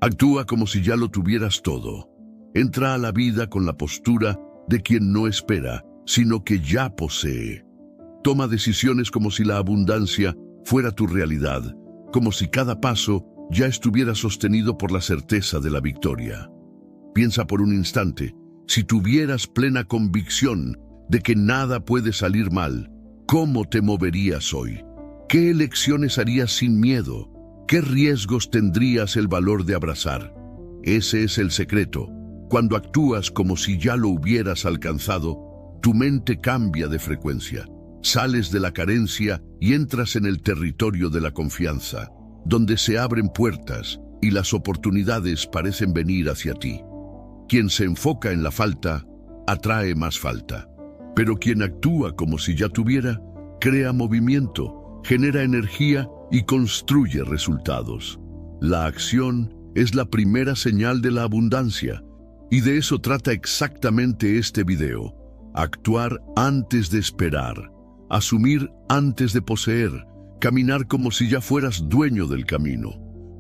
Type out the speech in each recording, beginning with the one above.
Actúa como si ya lo tuvieras todo. Entra a la vida con la postura de quien no espera, sino que ya posee. Toma decisiones como si la abundancia fuera tu realidad, como si cada paso ya estuviera sostenido por la certeza de la victoria. Piensa por un instante, si tuvieras plena convicción de que nada puede salir mal, ¿cómo te moverías hoy? ¿Qué elecciones harías sin miedo? ¿Qué riesgos tendrías el valor de abrazar? Ese es el secreto. Cuando actúas como si ya lo hubieras alcanzado, tu mente cambia de frecuencia. Sales de la carencia y entras en el territorio de la confianza, donde se abren puertas y las oportunidades parecen venir hacia ti. Quien se enfoca en la falta, atrae más falta. Pero quien actúa como si ya tuviera, crea movimiento, genera energía y construye resultados. La acción es la primera señal de la abundancia, y de eso trata exactamente este video. Actuar antes de esperar, asumir antes de poseer, caminar como si ya fueras dueño del camino,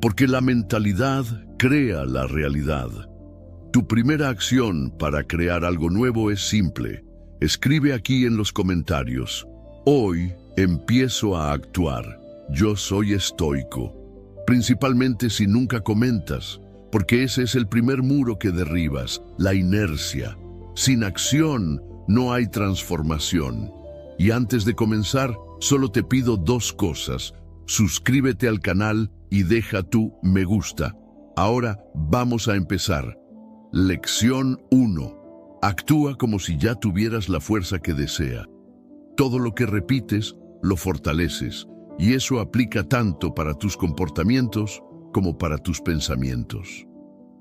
porque la mentalidad crea la realidad. Tu primera acción para crear algo nuevo es simple. Escribe aquí en los comentarios: hoy empiezo a actuar. Yo soy estoico. Principalmente si nunca comentas, porque ese es el primer muro que derribas, la inercia. Sin acción no hay transformación. Y antes de comenzar, solo te pido dos cosas. Suscríbete al canal y deja tu me gusta. Ahora vamos a empezar. Lección 1. Actúa como si ya tuvieras la fuerza que desea. Todo lo que repites, lo fortaleces. Y eso aplica tanto para tus comportamientos como para tus pensamientos.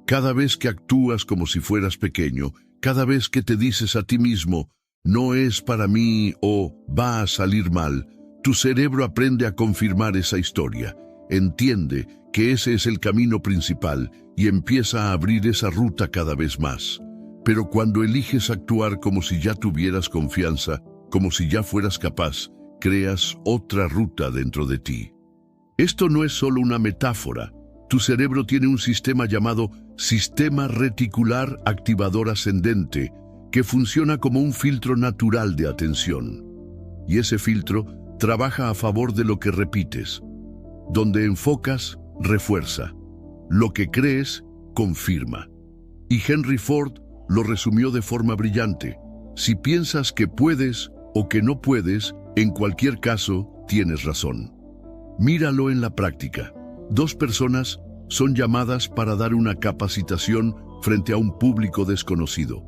Cada vez que actúas como si fueras pequeño, cada vez que te dices a ti mismo, no es para mí o va a salir mal, tu cerebro aprende a confirmar esa historia. Entiende que ese es el camino principal y empieza a abrir esa ruta cada vez más. Pero cuando eliges actuar como si ya tuvieras confianza, como si ya fueras capaz, creas otra ruta dentro de ti. Esto no es solo una metáfora. Tu cerebro tiene un sistema llamado sistema reticular activador ascendente, que funciona como un filtro natural de atención. Y ese filtro trabaja a favor de lo que repites. Donde enfocas, refuerza. Lo que crees, confirma. Y Henry Ford lo resumió de forma brillante. Si piensas que puedes o que no puedes, en cualquier caso, tienes razón. Míralo en la práctica. Dos personas son llamadas para dar una capacitación frente a un público desconocido.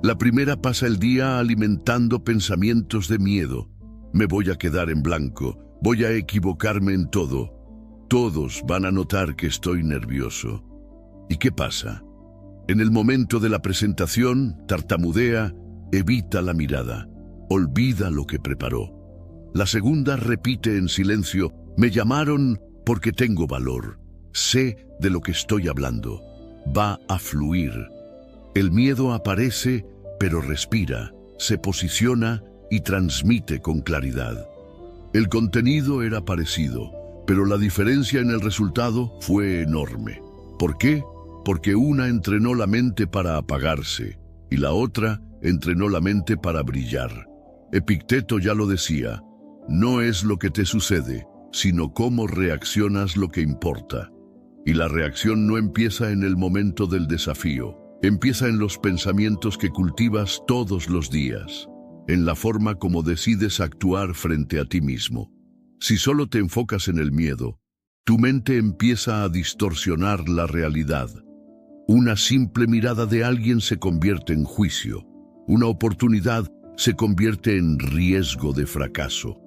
La primera pasa el día alimentando pensamientos de miedo. Me voy a quedar en blanco, voy a equivocarme en todo. Todos van a notar que estoy nervioso. ¿Y qué pasa? En el momento de la presentación, tartamudea, evita la mirada, olvida lo que preparó. La segunda repite en silencio: me llamaron porque tengo valor. Sé de lo que estoy hablando. Va a fluir. El miedo aparece, pero respira, se posiciona y transmite con claridad. El contenido era parecido, pero la diferencia en el resultado fue enorme. ¿Por qué? Porque una entrenó la mente para apagarse y la otra entrenó la mente para brillar. Epicteto ya lo decía: no es lo que te sucede, sino cómo reaccionas lo que importa. Y la reacción no empieza en el momento del desafío, empieza en los pensamientos que cultivas todos los días, en la forma como decides actuar frente a ti mismo. Si solo te enfocas en el miedo, tu mente empieza a distorsionar la realidad. Una simple mirada de alguien se convierte en juicio. Una oportunidad se convierte en riesgo de fracaso.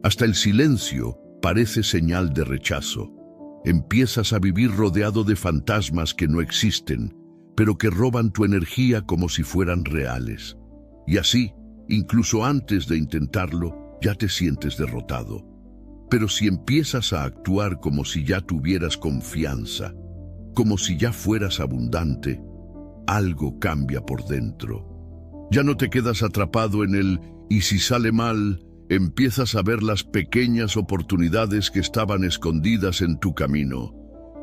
Hasta el silencio parece señal de rechazo. Empiezas a vivir rodeado de fantasmas que no existen, pero que roban tu energía como si fueran reales. Y así, incluso antes de intentarlo, ya te sientes derrotado. Pero si empiezas a actuar como si ya tuvieras confianza, como si ya fueras abundante, algo cambia por dentro. Ya no te quedas atrapado en el «y si sale mal», empiezas a ver las pequeñas oportunidades que estaban escondidas en tu camino.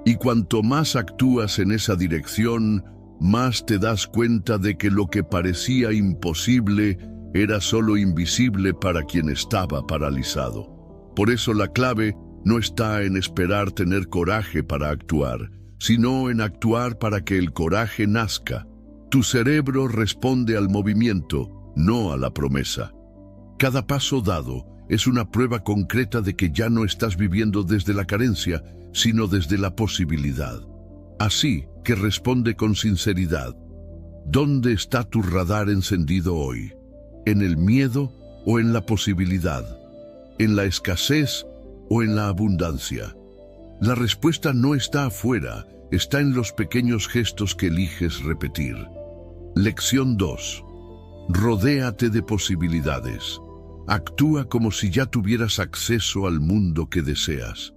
Y cuanto más actúas en esa dirección, más te das cuenta de que lo que parecía imposible era solo invisible para quien estaba paralizado. Por eso la clave no está en esperar tener coraje para actuar, sino en actuar para que el coraje nazca. Tu cerebro responde al movimiento, no a la promesa. Cada paso dado es una prueba concreta de que ya no estás viviendo desde la carencia, sino desde la posibilidad. Así que responde con sinceridad. ¿Dónde está tu radar encendido hoy? ¿En el miedo o en la posibilidad? ¿En la escasez o en la abundancia? La respuesta no está afuera, está en los pequeños gestos que eliges repetir. Lección 2. Rodéate de posibilidades. Actúa como si ya tuvieras acceso al mundo que deseas.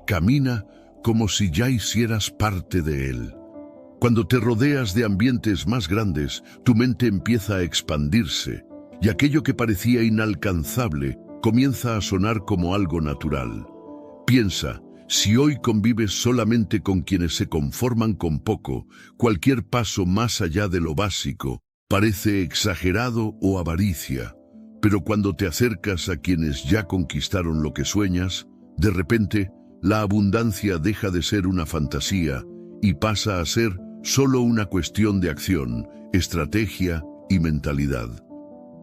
Camina como si ya hicieras parte de él. Cuando te rodeas de ambientes más grandes, tu mente empieza a expandirse, y aquello que parecía inalcanzable comienza a sonar como algo natural. Piensa, si hoy convives solamente con quienes se conforman con poco, cualquier paso más allá de lo básico parece exagerado o avaricia. Pero cuando te acercas a quienes ya conquistaron lo que sueñas, de repente, la abundancia deja de ser una fantasía y pasa a ser solo una cuestión de acción, estrategia y mentalidad.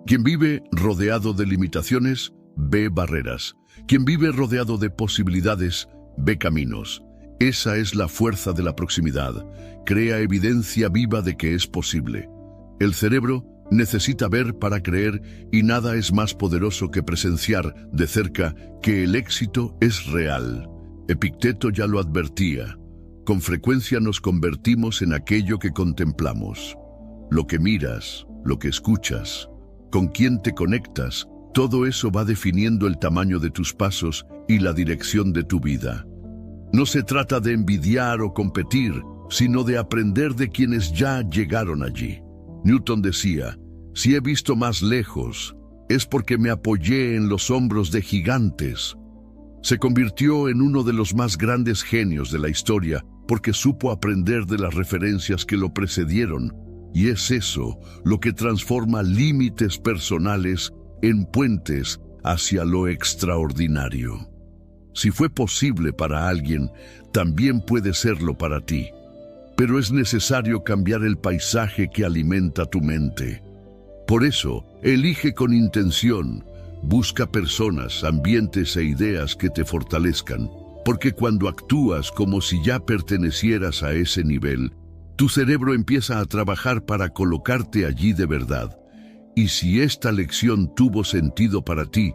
Quien vive rodeado de limitaciones, ve barreras. Quien vive rodeado de posibilidades, ve caminos. Esa es la fuerza de la proximidad. Crea evidencia viva de que es posible. El cerebro necesita ver para creer y nada es más poderoso que presenciar de cerca que el éxito es real. Epicteto ya lo advertía. Con frecuencia nos convertimos en aquello que contemplamos. Lo que miras, lo que escuchas, con quién te conectas, todo eso va definiendo el tamaño de tus pasos y la dirección de tu vida. No se trata de envidiar o competir, sino de aprender de quienes ya llegaron allí. Newton decía, si he visto más lejos, es porque me apoyé en los hombros de gigantes. Se convirtió en uno de los más grandes genios de la historia porque supo aprender de las referencias que lo precedieron, y es eso lo que transforma límites personales en puentes hacia lo extraordinario. Si fue posible para alguien, también puede serlo para ti. Pero es necesario cambiar el paisaje que alimenta tu mente. Por eso, elige con intención, busca personas, ambientes e ideas que te fortalezcan, porque cuando actúas como si ya pertenecieras a ese nivel, tu cerebro empieza a trabajar para colocarte allí de verdad. Y si esta lección tuvo sentido para ti,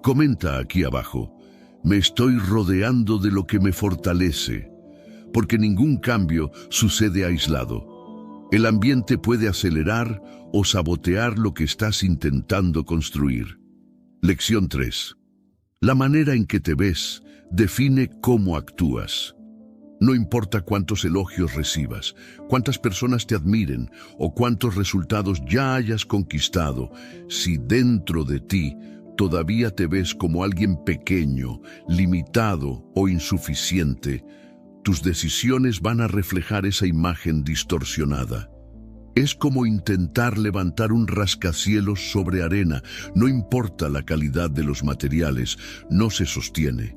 comenta aquí abajo, me estoy rodeando de lo que me fortalece. Porque ningún cambio sucede aislado. El ambiente puede acelerar o sabotear lo que estás intentando construir. Lección 3. La manera en que te ves define cómo actúas. No importa cuántos elogios recibas, cuántas personas te admiren o cuántos resultados ya hayas conquistado, si dentro de ti todavía te ves como alguien pequeño, limitado o insuficiente, tus decisiones van a reflejar esa imagen distorsionada. Es como intentar levantar un rascacielos sobre arena. No importa la calidad de los materiales, no se sostiene.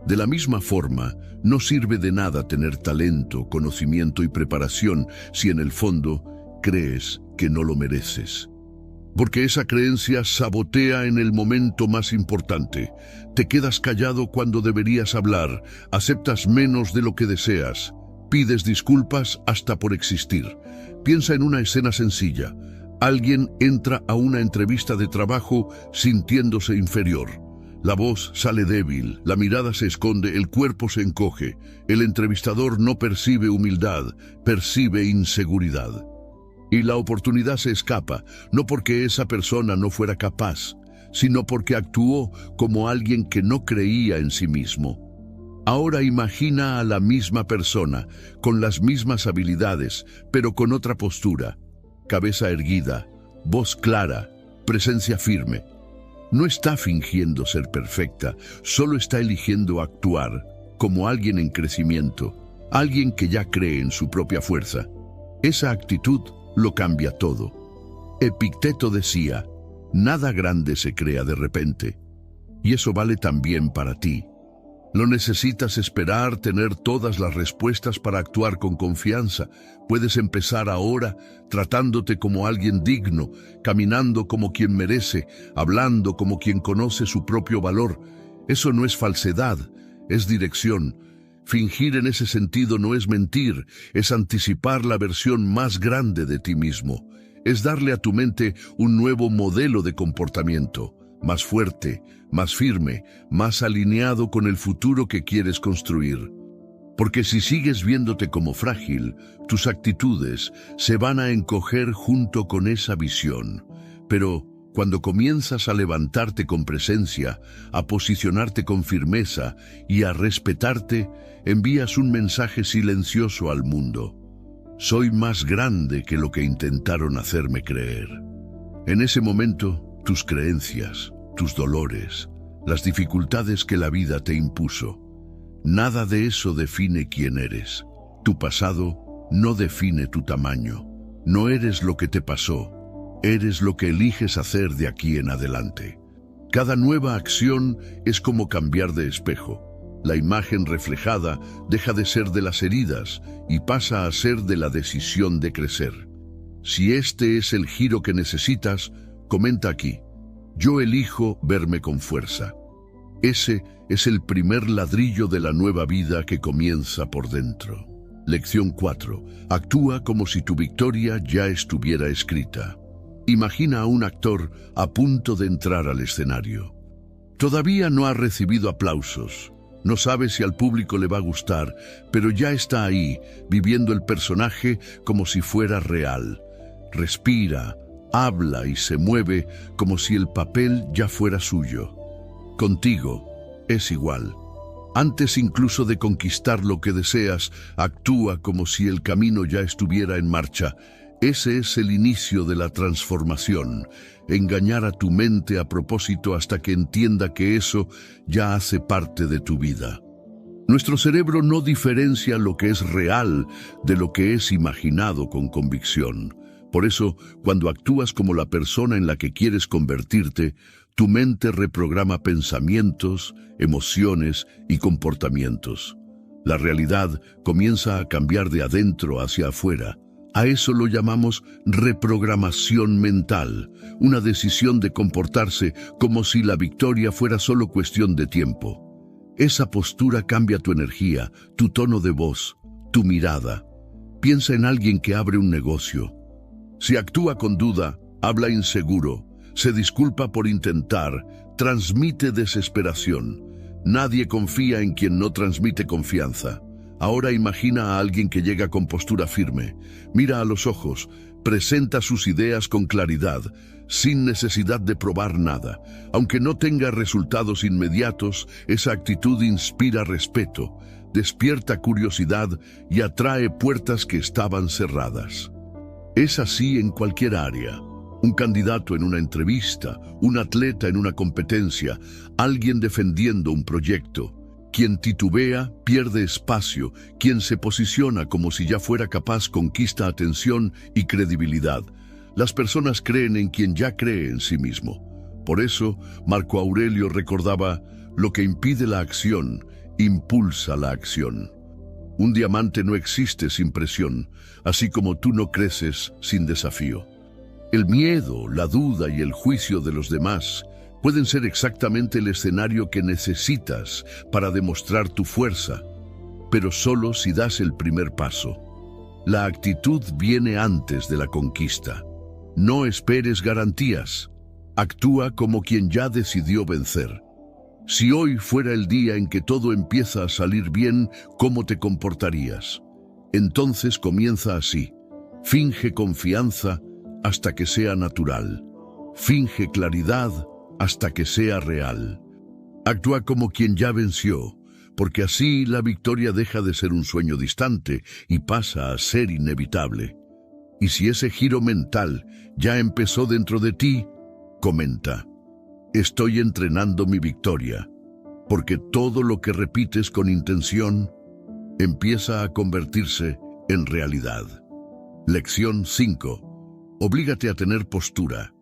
De la misma forma, no sirve de nada tener talento, conocimiento y preparación si en el fondo crees que no lo mereces. Porque esa creencia sabotea en el momento más importante. Te quedas callado cuando deberías hablar, aceptas menos de lo que deseas, pides disculpas hasta por existir. Piensa en una escena sencilla. Alguien entra a una entrevista de trabajo sintiéndose inferior. La voz sale débil, la mirada se esconde, el cuerpo se encoge. El entrevistador no percibe humildad, percibe inseguridad. Y la oportunidad se escapa, no porque esa persona no fuera capaz, sino porque actuó como alguien que no creía en sí mismo. Ahora imagina a la misma persona, con las mismas habilidades, pero con otra postura. Cabeza erguida, voz clara, presencia firme. No está fingiendo ser perfecta, solo está eligiendo actuar como alguien en crecimiento. alguien que ya cree en su propia fuerza. Esa actitud lo cambia todo. Epicteto decía, nada grande se crea de repente. Y eso vale también para ti. No necesitas esperar tener todas las respuestas para actuar con confianza. Puedes empezar ahora tratándote como alguien digno, caminando como quien merece, hablando como quien conoce su propio valor. Eso no es falsedad, es dirección. Fingir en ese sentido no es mentir, es anticipar la versión más grande de ti mismo. Es darle a tu mente un nuevo modelo de comportamiento, más fuerte, más firme, más alineado con el futuro que quieres construir. Porque si sigues viéndote como frágil, tus actitudes se van a encoger junto con esa visión. Pero cuando comienzas a levantarte con presencia, a posicionarte con firmeza y a respetarte, envías un mensaje silencioso al mundo. Soy más grande que lo que intentaron hacerme creer. En ese momento, tus creencias, tus dolores, las dificultades que la vida te impuso, nada de eso define quién eres. Tu pasado no define tu tamaño. No eres lo que te pasó, eres lo que eliges hacer de aquí en adelante. Cada nueva acción es como cambiar de espejo. La imagen reflejada deja de ser de las heridas y pasa a ser de la decisión de crecer. Si este es el giro que necesitas, comenta aquí. Yo elijo verme con fuerza. Ese es el primer ladrillo de la nueva vida que comienza por dentro. Lección 4. Actúa como si tu victoria ya estuviera escrita. Imagina a un actor a punto de entrar al escenario. Todavía no ha recibido aplausos. No sabe si al público le va a gustar, pero ya está ahí, viviendo el personaje como si fuera real. Respira, habla y se mueve como si el papel ya fuera suyo. Contigo es igual. Antes incluso de conquistar lo que deseas, actúa como si el camino ya estuviera en marcha. Ese es el inicio de la transformación. Engañar a tu mente a propósito hasta que entienda que eso ya hace parte de tu vida. Nuestro cerebro no diferencia lo que es real de lo que es imaginado con convicción. Por eso, cuando actúas como la persona en la que quieres convertirte, tu mente reprograma pensamientos, emociones y comportamientos. La realidad comienza a cambiar de adentro hacia afuera. A eso lo llamamos reprogramación mental, una decisión de comportarse como si la victoria fuera solo cuestión de tiempo. Esa postura cambia tu energía, tu tono de voz, tu mirada. Piensa en alguien que abre un negocio. Si actúa con duda, habla inseguro, se disculpa por intentar, transmite desesperación. Nadie confía en quien no transmite confianza. Ahora imagina a alguien que llega con postura firme, mira a los ojos, presenta sus ideas con claridad, sin necesidad de probar nada. Aunque no tenga resultados inmediatos, esa actitud inspira respeto, despierta curiosidad y atrae puertas que estaban cerradas. Es así en cualquier área. Un candidato en una entrevista, un atleta en una competencia, alguien defendiendo un proyecto. Quien titubea pierde espacio, quien se posiciona como si ya fuera capaz conquista atención y credibilidad. Las personas creen en quien ya cree en sí mismo. Por eso, Marco Aurelio recordaba, lo que impide la acción, impulsa la acción. Un diamante no existe sin presión, así como tú no creces sin desafío. El miedo, la duda y el juicio de los demás pueden ser exactamente el escenario que necesitas para demostrar tu fuerza, pero solo si das el primer paso. La actitud viene antes de la conquista. No esperes garantías. Actúa como quien ya decidió vencer. Si hoy fuera el día en que todo empieza a salir bien, ¿cómo te comportarías? Entonces comienza así. Finge confianza hasta que sea natural. Finge claridad hasta que sea real. Actúa como quien ya venció, porque así la victoria deja de ser un sueño distante y pasa a ser inevitable. Y si ese giro mental ya empezó dentro de ti, comenta: estoy entrenando mi victoria, porque todo lo que repites con intención empieza a convertirse en realidad. Lección 5. Oblígate a tener postura.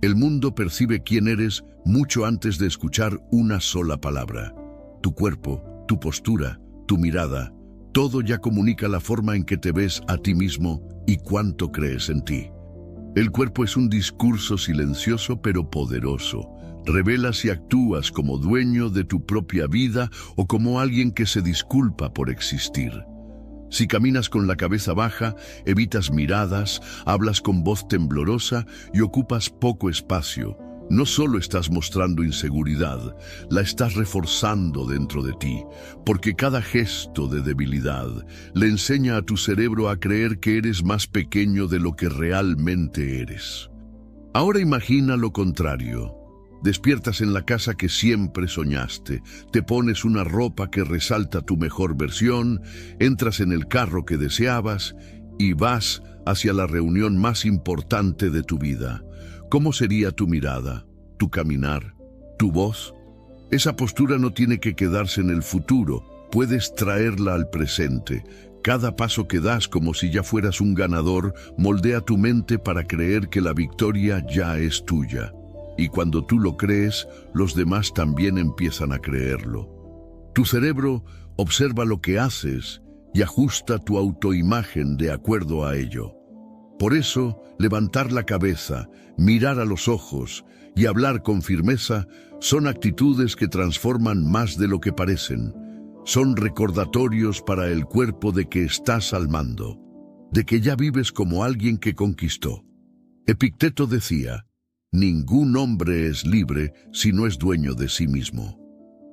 El mundo percibe quién eres mucho antes de escuchar una sola palabra. Tu cuerpo, tu postura, tu mirada, todo ya comunica la forma en que te ves a ti mismo y cuánto crees en ti. El cuerpo es un discurso silencioso pero poderoso. Revela si actúas como dueño de tu propia vida o como alguien que se disculpa por existir. Si caminas con la cabeza baja, evitas miradas, hablas con voz temblorosa y ocupas poco espacio, no solo estás mostrando inseguridad, la estás reforzando dentro de ti, porque cada gesto de debilidad le enseña a tu cerebro a creer que eres más pequeño de lo que realmente eres. Ahora imagina lo contrario. Despiertas en la casa que siempre soñaste, te pones una ropa que resalta tu mejor versión, entras en el carro que deseabas y vas hacia la reunión más importante de tu vida. ¿Cómo sería tu mirada, tu caminar, tu voz? Esa postura no tiene que quedarse en el futuro, puedes traerla al presente. Cada paso que das como si ya fueras un ganador, moldea tu mente para creer que la victoria ya es tuya. Y cuando tú lo crees, los demás también empiezan a creerlo. Tu cerebro observa lo que haces y ajusta tu autoimagen de acuerdo a ello. Por eso, levantar la cabeza, mirar a los ojos y hablar con firmeza son actitudes que transforman más de lo que parecen. Son recordatorios para el cuerpo de que estás al mando, de que ya vives como alguien que conquistó. Epicteto decía: ningún hombre es libre si no es dueño de sí mismo.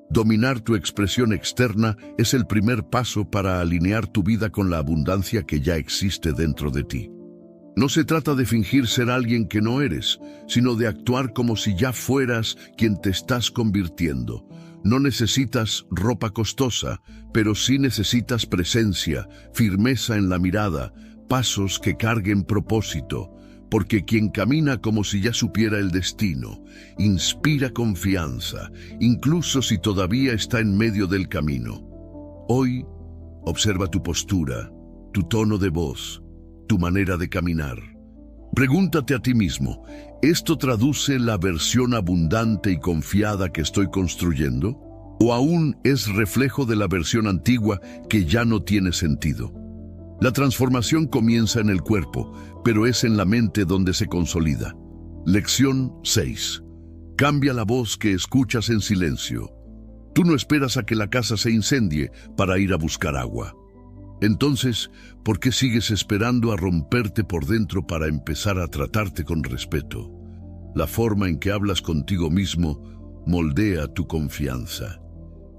Dominar tu expresión externa es el primer paso para alinear tu vida con la abundancia que ya existe dentro de ti. No se trata de fingir ser alguien que no eres, sino de actuar como si ya fueras quien te estás convirtiendo. No necesitas ropa costosa, pero sí necesitas presencia, firmeza en la mirada, pasos que carguen propósito. Porque quien camina como si ya supiera el destino, inspira confianza, incluso si todavía está en medio del camino. Hoy, observa tu postura, tu tono de voz, tu manera de caminar. Pregúntate a ti mismo, ¿esto traduce la versión abundante y confiada que estoy construyendo? ¿O aún es reflejo de la versión antigua que ya no tiene sentido? La transformación comienza en el cuerpo, pero es en la mente donde se consolida. Lección 6. Cambia la voz que escuchas en silencio. Tú no esperas a que la casa se incendie para ir a buscar agua. Entonces, ¿por qué sigues esperando a romperte por dentro para empezar a tratarte con respeto? La forma en que hablas contigo mismo moldea tu confianza.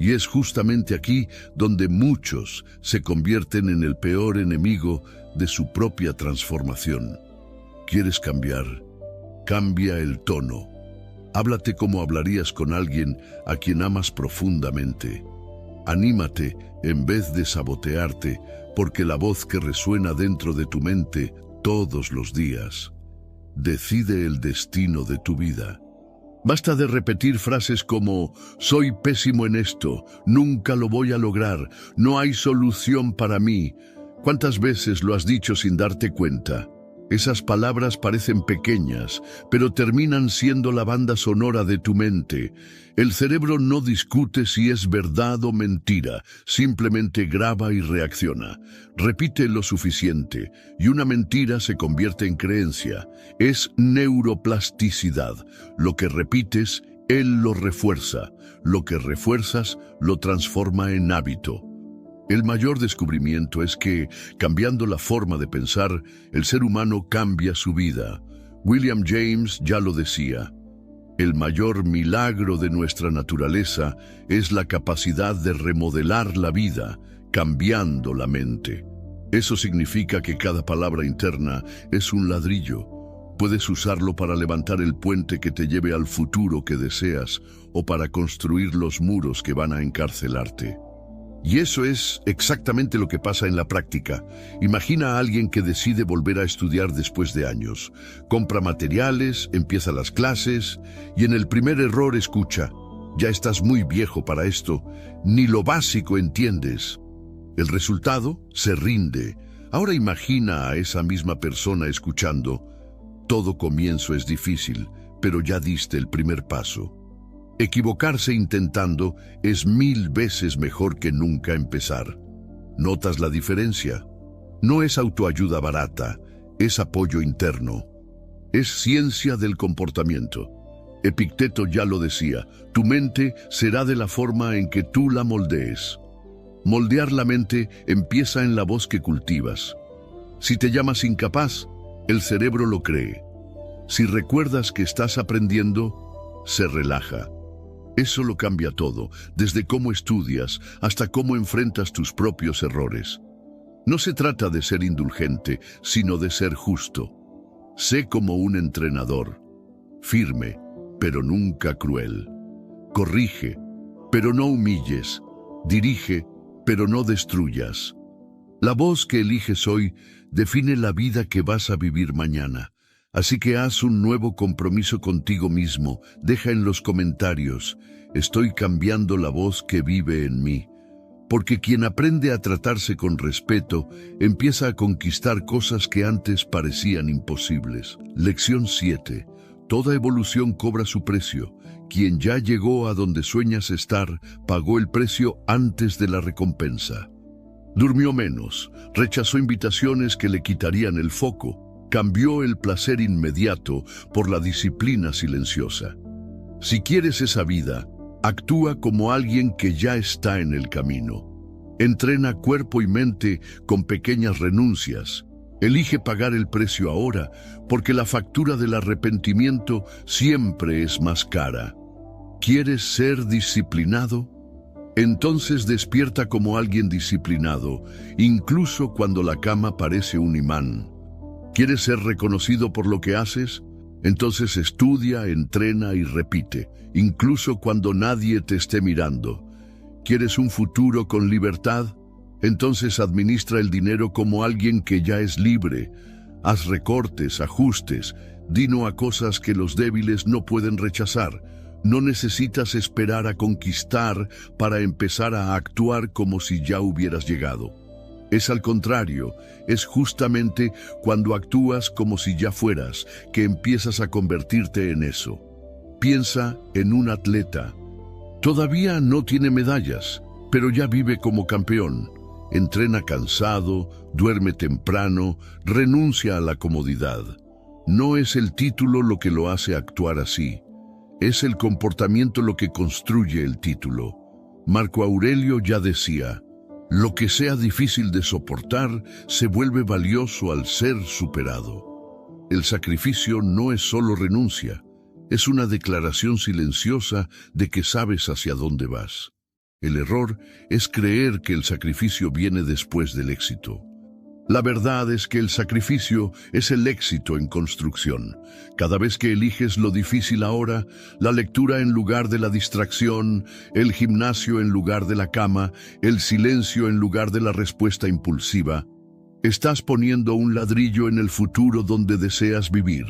Y es justamente aquí donde muchos se convierten en el peor enemigo de su propia transformación. ¿Quieres cambiar? Cambia el tono. Háblate como hablarías con alguien a quien amas profundamente. Anímate en vez de sabotearte, porque la voz que resuena dentro de tu mente todos los días decide el destino de tu vida. Basta de repetir frases como «soy pésimo en esto», «nunca lo voy a lograr», «no hay solución para mí». ¿Cuántas veces lo has dicho sin darte cuenta? Esas palabras parecen pequeñas, pero terminan siendo la banda sonora de tu mente. El cerebro no discute si es verdad o mentira, simplemente graba y reacciona. Repite lo suficiente, y una mentira se convierte en creencia. Es neuroplasticidad. Lo que repites, él lo refuerza. Lo que refuerzas, lo transforma en hábito. El mayor descubrimiento es que, cambiando la forma de pensar, el ser humano cambia su vida. William James ya lo decía. El mayor milagro de nuestra naturaleza es la capacidad de remodelar la vida, cambiando la mente. Eso significa que cada palabra interna es un ladrillo. Puedes usarlo para levantar el puente que te lleve al futuro que deseas o para construir los muros que van a encarcelarte. Y eso es exactamente lo que pasa en la práctica. Imagina a alguien que decide volver a estudiar después de años. Compra materiales, empieza las clases y en el primer error escucha: «Ya estás muy viejo para esto, ni lo básico entiendes». El resultado se rinde. Ahora imagina a esa misma persona escuchando: todo comienzo es difícil, pero ya diste el primer paso. Equivocarse intentando es 1000 veces mejor que nunca empezar. ¿Notas la diferencia? No es autoayuda barata, es apoyo interno. Es ciencia del comportamiento. Epicteto ya lo decía: tu mente será de la forma en que tú la moldees. Moldear la mente empieza en la voz que cultivas. Si te llamas incapaz, el cerebro lo cree. Si recuerdas que estás aprendiendo, se relaja. Eso lo cambia todo, desde cómo estudias hasta cómo enfrentas tus propios errores. No se trata de ser indulgente, sino de ser justo. Sé como un entrenador, firme, pero nunca cruel. Corrige, pero no humilles. Dirige, pero no destruyas. La voz que eliges hoy define la vida que vas a vivir mañana. Así que haz un nuevo compromiso contigo mismo. Deja en los comentarios: estoy cambiando la voz que vive en mí. Porque quien aprende a tratarse con respeto empieza a conquistar cosas que antes parecían imposibles. Lección 7. Toda evolución cobra su precio. Quien ya llegó a donde sueñas estar, pagó el precio antes de la recompensa. Durmió menos, rechazó invitaciones que le quitarían el foco, cambió el placer inmediato por la disciplina silenciosa. Si quieres esa vida, actúa como alguien que ya está en el camino. Entrena cuerpo y mente con pequeñas renuncias. Elige pagar el precio ahora, porque la factura del arrepentimiento siempre es más cara. ¿Quieres ser disciplinado? Entonces despierta como alguien disciplinado, incluso cuando la cama parece un imán. ¿Quieres ser reconocido por lo que haces? Entonces estudia, entrena y repite, incluso cuando nadie te esté mirando. ¿Quieres un futuro con libertad? Entonces administra el dinero como alguien que ya es libre. Haz recortes, ajustes, di no a cosas que los débiles no pueden rechazar. No necesitas esperar a conquistar para empezar a actuar como si ya hubieras llegado. Es al contrario, es justamente cuando actúas como si ya fueras que empiezas a convertirte en eso. Piensa en un atleta. Todavía no tiene medallas, pero ya vive como campeón. Entrena cansado, duerme temprano, renuncia a la comodidad. No es el título lo que lo hace actuar así. Es el comportamiento lo que construye el título. Marco Aurelio ya decía: lo que sea difícil de soportar se vuelve valioso al ser superado. El sacrificio no es solo renuncia, es una declaración silenciosa de que sabes hacia dónde vas. El error es creer que el sacrificio viene después del éxito. La verdad es que el sacrificio es el éxito en construcción. Cada vez que eliges lo difícil ahora, la lectura en lugar de la distracción, el gimnasio en lugar de la cama, el silencio en lugar de la respuesta impulsiva, estás poniendo un ladrillo en el futuro donde deseas vivir.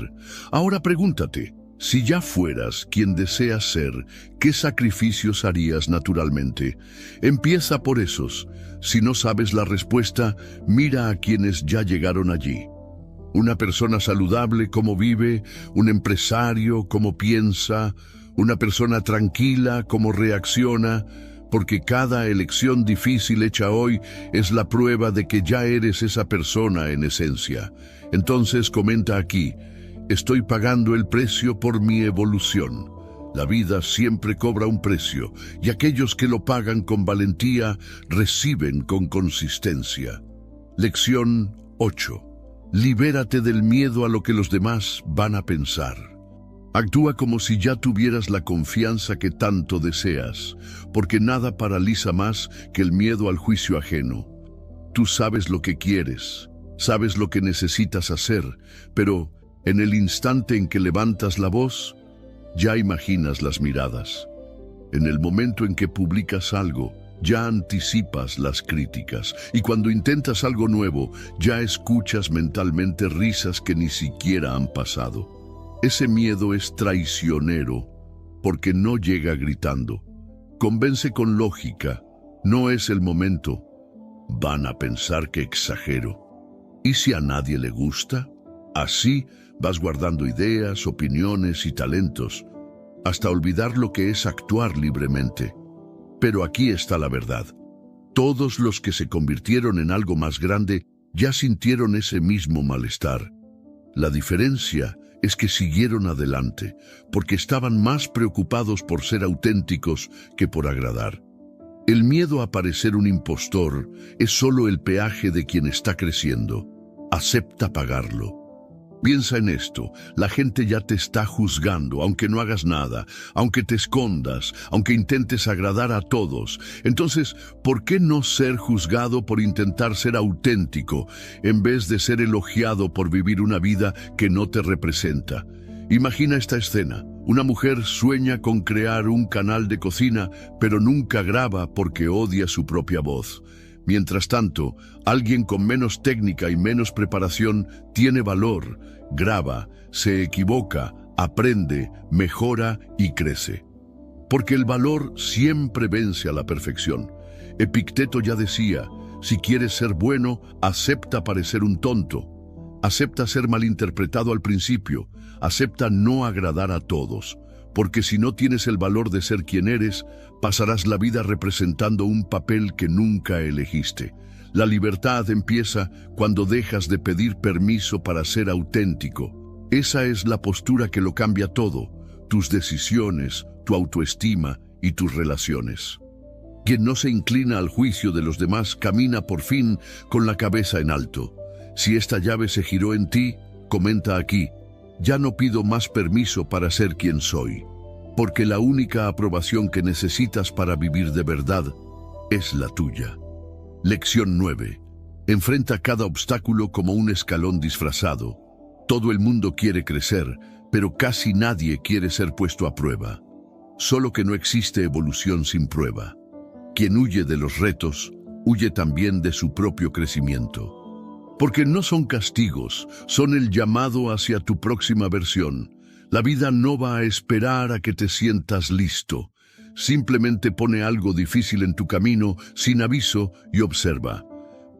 Ahora pregúntate: si ya fueras quien deseas ser, ¿qué sacrificios harías naturalmente? Empieza por esos. Si no sabes la respuesta, mira a quienes ya llegaron allí. Una persona saludable, cómo vive; un empresario, cómo piensa; una persona tranquila, cómo reacciona, porque cada elección difícil hecha hoy es la prueba de que ya eres esa persona en esencia. Entonces comenta aquí: estoy pagando el precio por mi evolución. La vida siempre cobra un precio, y aquellos que lo pagan con valentía reciben con consistencia. Lección 8. Libérate del miedo a lo que los demás van a pensar. Actúa como si ya tuvieras la confianza que tanto deseas, porque nada paraliza más que el miedo al juicio ajeno. Tú sabes lo que quieres, sabes lo que necesitas hacer, pero en el instante en que levantas la voz, ya imaginas las miradas. En el momento en que publicas algo, ya anticipas las críticas. Y cuando intentas algo nuevo, ya escuchas mentalmente risas que ni siquiera han pasado. Ese miedo es traicionero, porque no llega gritando. Convence con lógica: no es el momento. Van a pensar que exagero. ¿Y si a nadie le gusta? Así vas guardando ideas, opiniones y talentos, hasta olvidar lo que es actuar libremente. Pero aquí está la verdad. Todos los que se convirtieron en algo más grande ya sintieron ese mismo malestar. La diferencia es que siguieron adelante, porque estaban más preocupados por ser auténticos que por agradar. El miedo a parecer un impostor es solo el peaje de quien está creciendo. Acepta pagarlo. Piensa en esto, la gente ya te está juzgando, aunque no hagas nada, aunque te escondas, aunque intentes agradar a todos. Entonces, ¿por qué no ser juzgado por intentar ser auténtico, en vez de ser elogiado por vivir una vida que no te representa? Imagina esta escena. Una mujer sueña con crear un canal de cocina, pero nunca graba porque odia su propia voz. Mientras tanto, alguien con menos técnica y menos preparación tiene valor, graba, se equivoca, aprende, mejora y crece. Porque el valor siempre vence a la perfección. Epicteto ya decía, si quieres ser bueno, acepta parecer un tonto. Acepta ser malinterpretado al principio, acepta no agradar a todos. Porque si no tienes el valor de ser quien eres, pasarás la vida representando un papel que nunca elegiste. La libertad empieza cuando dejas de pedir permiso para ser auténtico. Esa es la postura que lo cambia todo, tus decisiones, tu autoestima y tus relaciones. Quien no se inclina al juicio de los demás camina por fin con la cabeza en alto. Si esta llave se giró en ti, comenta aquí. Ya no pido más permiso para ser quien soy, porque la única aprobación que necesitas para vivir de verdad es la tuya. Lección 9. Enfrenta cada obstáculo como un escalón disfrazado. Todo el mundo quiere crecer, pero casi nadie quiere ser puesto a prueba. Solo que no existe evolución sin prueba. Quien huye de los retos, huye también de su propio crecimiento. Porque no son castigos, son el llamado hacia tu próxima versión. La vida no va a esperar a que te sientas listo. Simplemente pone algo difícil en tu camino, sin aviso, y observa.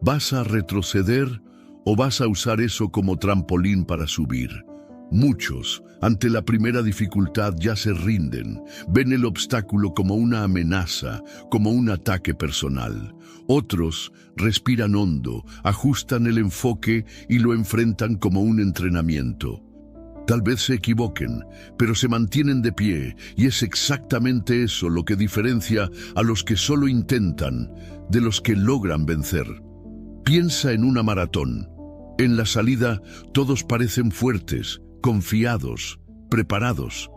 ¿Vas a retroceder o vas a usar eso como trampolín para subir? Muchos, ante la primera dificultad, ya se rinden. Ven el obstáculo como una amenaza, como un ataque personal. Otros respiran hondo, ajustan el enfoque y lo enfrentan como un entrenamiento. Tal vez se equivoquen, pero se mantienen de pie, y es exactamente eso lo que diferencia a los que solo intentan de los que logran vencer. Piensa en una maratón. En la salida todos parecen fuertes, confiados, preparados,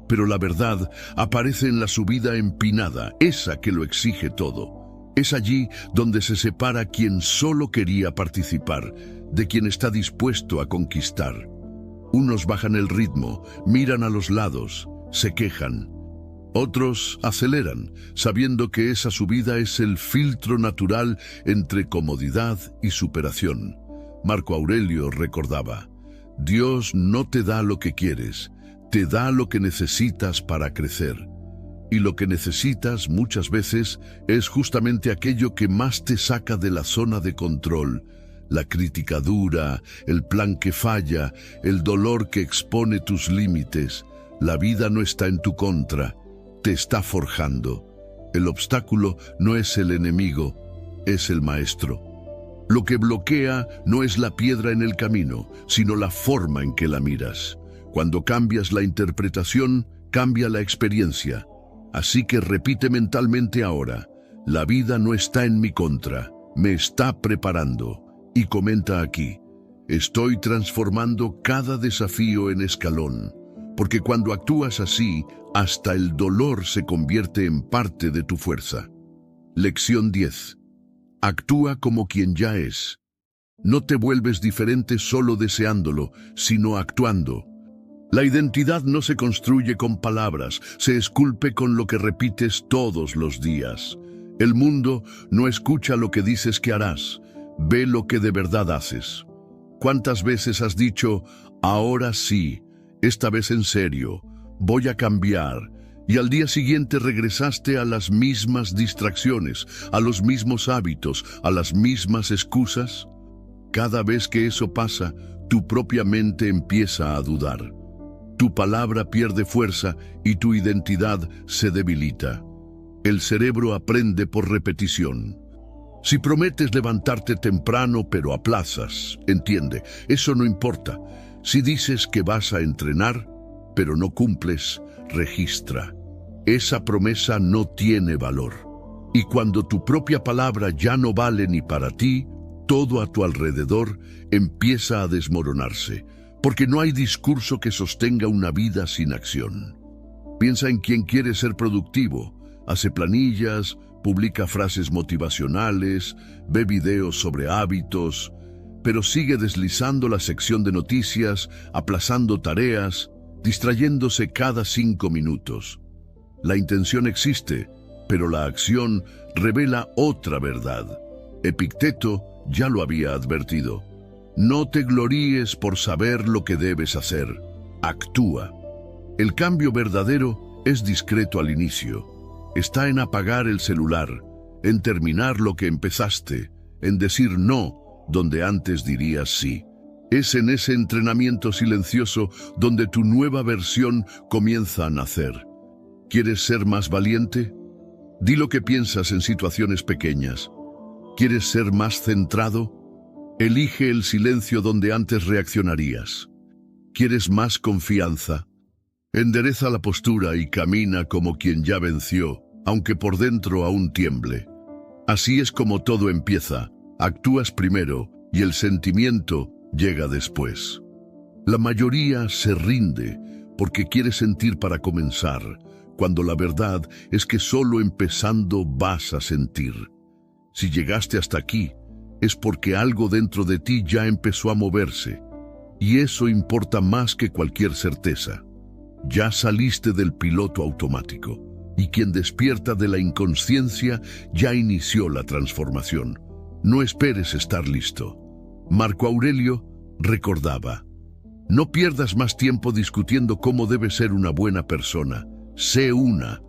pero la verdad aparece en la subida empinada, esa que lo exige todo. Es allí donde se separa quien solo quería participar, de quien está dispuesto a conquistar. Unos bajan el ritmo, miran a los lados, se quejan. Otros aceleran, sabiendo que esa subida es el filtro natural entre comodidad y superación. Marco Aurelio recordaba, Dios no te da lo que quieres, te da lo que necesitas para crecer. Y lo que necesitas muchas veces es justamente aquello que más te saca de la zona de control. La crítica dura, el plan que falla, el dolor que expone tus límites. La vida no está en tu contra, te está forjando. El obstáculo no es el enemigo, es el maestro. Lo que bloquea no es la piedra en el camino, sino la forma en que la miras. Cuando cambias la interpretación, cambia la experiencia. Así que repite mentalmente ahora, la vida no está en mi contra, me está preparando. Y comenta aquí, estoy transformando cada desafío en escalón, porque cuando actúas así, hasta el dolor se convierte en parte de tu fuerza. Lección 10. Actúa como quien ya es. No te vuelves diferente solo deseándolo, sino actuando. La identidad no se construye con palabras, se esculpe con lo que repites todos los días. El mundo no escucha lo que dices que harás, ve lo que de verdad haces. ¿Cuántas veces has dicho, ahora sí, esta vez en serio, voy a cambiar, y al día siguiente regresaste a las mismas distracciones, a los mismos hábitos, a las mismas excusas? Cada vez que eso pasa, tu propia mente empieza a dudar. Tu palabra pierde fuerza y tu identidad se debilita. El cerebro aprende por repetición. Si prometes levantarte temprano pero aplazas, entiende, eso no importa. Si dices que vas a entrenar, pero no cumples, registra. Esa promesa no tiene valor. Y cuando tu propia palabra ya no vale ni para ti, todo a tu alrededor empieza a desmoronarse, porque no hay discurso que sostenga una vida sin acción. Piensa en quien quiere ser productivo, hace planillas, publica frases motivacionales, ve videos sobre hábitos, pero sigue deslizando la sección de noticias, aplazando tareas, distrayéndose cada 5 minutos. La intención existe, pero la acción revela otra verdad. Epicteto ya lo había advertido. No te gloríes por saber lo que debes hacer. Actúa. El cambio verdadero es discreto al inicio. Está en apagar el celular, en terminar lo que empezaste, en decir no donde antes dirías sí. Es en ese entrenamiento silencioso donde tu nueva versión comienza a nacer. ¿Quieres ser más valiente? Di lo que piensas en situaciones pequeñas. ¿Quieres ser más centrado? Elige el silencio donde antes reaccionarías. ¿Quieres más confianza? Endereza la postura y camina como quien ya venció, aunque por dentro aún tiemble. Así es como todo empieza. Actúas primero y el sentimiento llega después. La mayoría se rinde porque quiere sentir para comenzar, cuando la verdad es que solo empezando vas a sentir. Si llegaste hasta aquí, es porque algo dentro de ti ya empezó a moverse, y eso importa más que cualquier certeza. Ya saliste del piloto automático, y quien despierta de la inconsciencia ya inició la transformación. No esperes estar listo. Marco Aurelio recordaba: no pierdas más tiempo discutiendo cómo debe ser una buena persona. Sé una.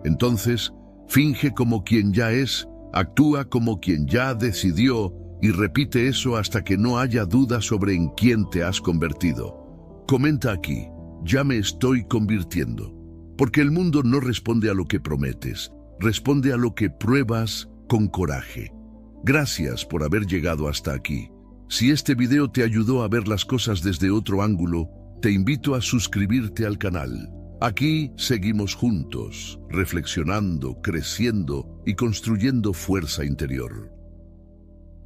Entonces, finge como quien ya es, actúa como quien ya decidió y repite eso hasta que no haya duda sobre en quién te has convertido. Comenta aquí: ya me estoy convirtiendo. Porque el mundo no responde a lo que prometes, responde a lo que pruebas con coraje. Gracias por haber llegado hasta aquí. Si este video te ayudó a ver las cosas desde otro ángulo, te invito a suscribirte al canal. Aquí seguimos juntos, reflexionando, creciendo y construyendo fuerza interior.